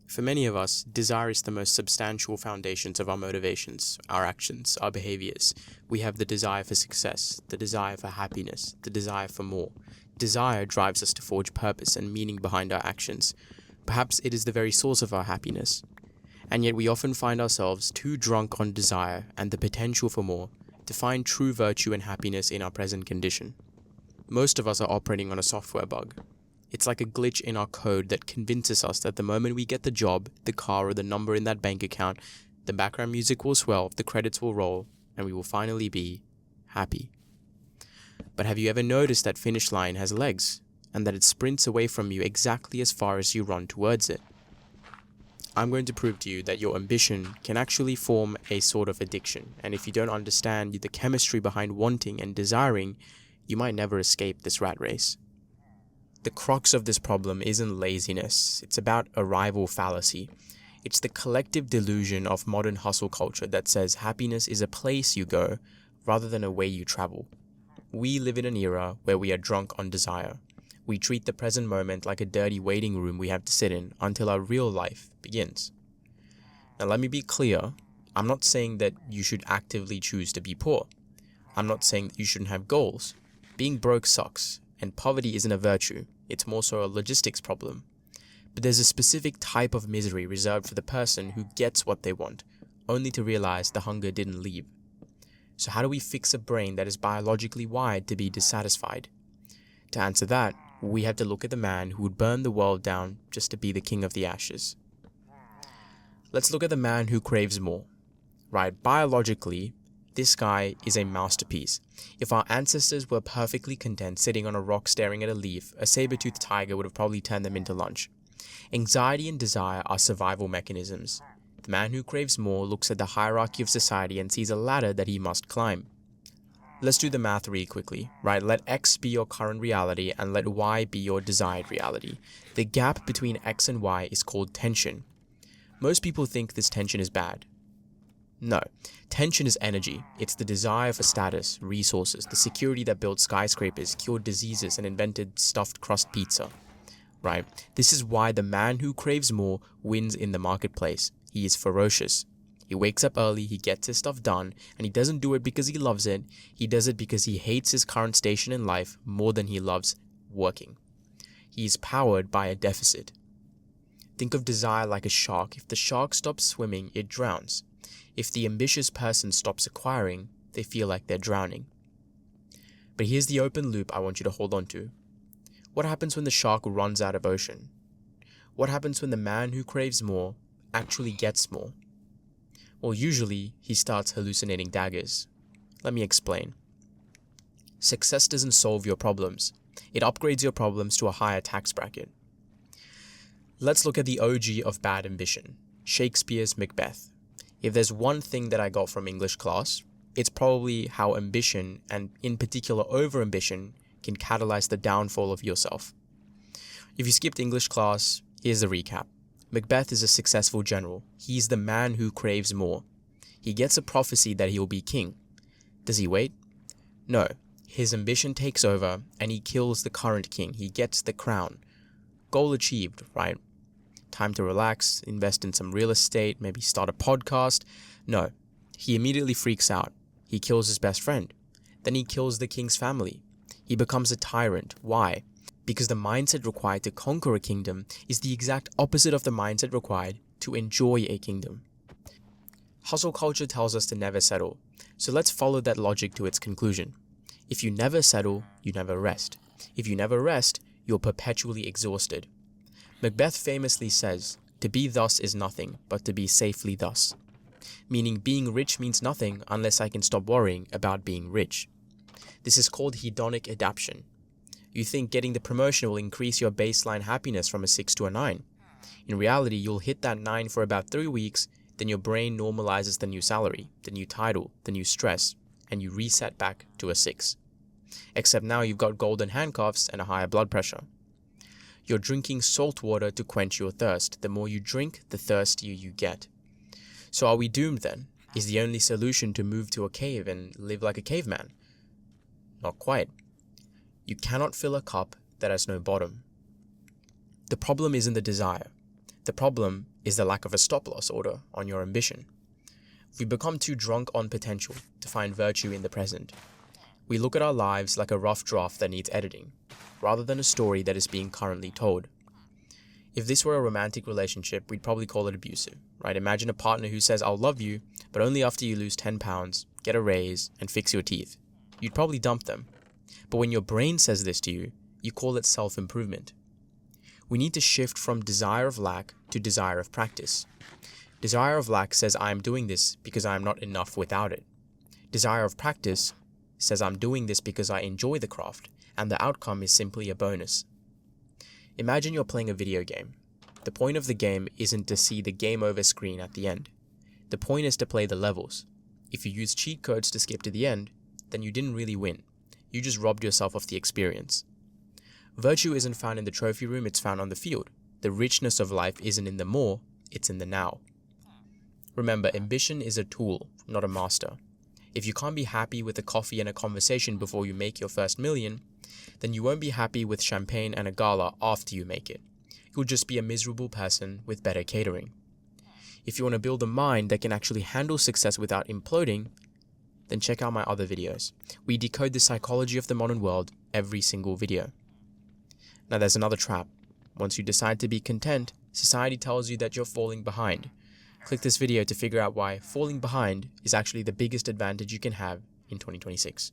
For many of us, desire is the most substantial foundations of our motivations, our actions, our behaviors. We have the desire for success, the desire for happiness, the desire for more. Desire drives us to forge purpose and meaning behind our actions. Perhaps it is the very source of our happiness. And yet we often find ourselves too drunk on desire and the potential for more to find true virtue and happiness in our present condition. Most of us are operating on a software bug. It's like a glitch in our code that convinces us that the moment we get the job, the car, or the number in that bank account, the background music will swell, the credits will roll, and we will finally be happy. But have you ever noticed that finish line has legs, and that it sprints away from you exactly as far as you run towards it? I'm going to prove to you that your ambition can actually form a sort of addiction, and if you don't understand the chemistry behind wanting and desiring, you might never escape this rat race. The crux of this problem isn't laziness, it's about arrival fallacy. It's the collective delusion of modern hustle culture that says happiness is a place you go rather than a way you travel. We live in an era where we are drunk on desire. We treat the present moment like a dirty waiting room we have to sit in until our real life begins. Now let me be clear, I'm not saying that you should actively choose to be poor. I'm not saying that you shouldn't have goals. Being broke sucks. And poverty isn't a virtue, it's more so a logistics problem. But there's a specific type of misery reserved for the person who gets what they want, only to realize the hunger didn't leave. So how do we fix a brain that is biologically wired to be dissatisfied? To answer that, we have to look at the man who would burn the world down just to be the king of the ashes. Let's look at the man who craves more. Right, biologically, this guy is a masterpiece. If our ancestors were perfectly content sitting on a rock staring at a leaf, a saber-toothed tiger would have probably turned them into lunch. Anxiety and desire are survival mechanisms. The man who craves more looks at the hierarchy of society and sees a ladder that he must climb. Let's do the math really quickly, right? Let X be your current reality and let Y be your desired reality. The gap between X and Y is called tension. Most people think this tension is bad. No, tension is energy. It's the desire for status, resources, the security that built skyscrapers, cured diseases, and invented stuffed crust pizza. Right? This is why the man who craves more wins in the marketplace. He is ferocious. He wakes up early, he gets his stuff done, and he doesn't do it because he loves it. He does it because he hates his current station in life more than he loves working. He is powered by a deficit. Think of desire like a shark. If the shark stops swimming, it drowns. If the ambitious person stops acquiring, they feel like they're drowning. But here's the open loop I want you to hold on to. What happens when the shark runs out of ocean? What happens when the man who craves more actually gets more? Well, usually he starts hallucinating daggers. Let me explain. Success doesn't solve your problems. It upgrades your problems to a higher tax bracket. Let's look at the OG of bad ambition, Shakespeare's Macbeth. If there's one thing that I got from English class, it's probably how ambition, and in particular overambition, can catalyze the downfall of yourself. If you skipped English class, here's the recap. Macbeth is a successful general. He's the man who craves more. He gets a prophecy that he'll be king. Does he wait? No. His ambition takes over, and he kills the current king. He gets the crown. Goal achieved, right? Time to relax, invest in some real estate, maybe start a podcast. No, he immediately freaks out. He kills his best friend. Then he kills the king's family. He becomes a tyrant. Why? Because the mindset required to conquer a kingdom is the exact opposite of the mindset required to enjoy a kingdom. Hustle culture tells us to never settle. So let's follow that logic to its conclusion. If you never settle, you never rest. If you never rest, you're perpetually exhausted. Macbeth famously says, "To be thus is nothing, but to be safely thus." Meaning being rich means nothing unless I can stop worrying about being rich. This is called hedonic adaptation. You think getting the promotion will increase your baseline happiness from a 6 to a 9. In reality, you'll hit that 9 for about 3 weeks, then your brain normalizes the new salary, the new title, the new stress, and you reset back to a 6. Except now you've got golden handcuffs and a higher blood pressure. You're drinking salt water to quench your thirst. The more you drink, the thirstier you get. So are we doomed then? Is the only solution to move to a cave and live like a caveman? Not quite. You cannot fill a cup that has no bottom. The problem isn't the desire. The problem is the lack of a stop-loss order on your ambition. We become too drunk on potential to find virtue in the present. We look at our lives like a rough draft that needs editing, rather than a story that is being currently told. If this were a romantic relationship, we'd probably call it abusive, right? Imagine a partner who says, "I'll love you, but only after you lose 10 pounds, get a raise, and fix your teeth." You'd probably dump them. But when your brain says this to you, you call it self-improvement. We need to shift from desire of lack to desire of practice. Desire of lack says I am doing this because I am not enough without it. Desire of practice says I'm doing this because I enjoy the craft, and the outcome is simply a bonus. Imagine you're playing a video game. The point of the game isn't to see the game over screen at the end. The point is to play the levels. If you use cheat codes to skip to the end, then you didn't really win. You just robbed yourself of the experience. Virtue isn't found in the trophy room, it's found on the field. The richness of life isn't in the more, it's in the now. Remember, ambition is a tool, not a master. If you can't be happy with a coffee and a conversation before you make your first million, then you won't be happy with champagne and a gala after you make it. You'll just be a miserable person with better catering. If you want to build a mind that can actually handle success without imploding, then check out my other videos. We decode the psychology of the modern world every single video. Now there's another trap. Once you decide to be content, society tells you that you're falling behind. Click this video to figure out why falling behind is actually the biggest advantage you can have in 2026.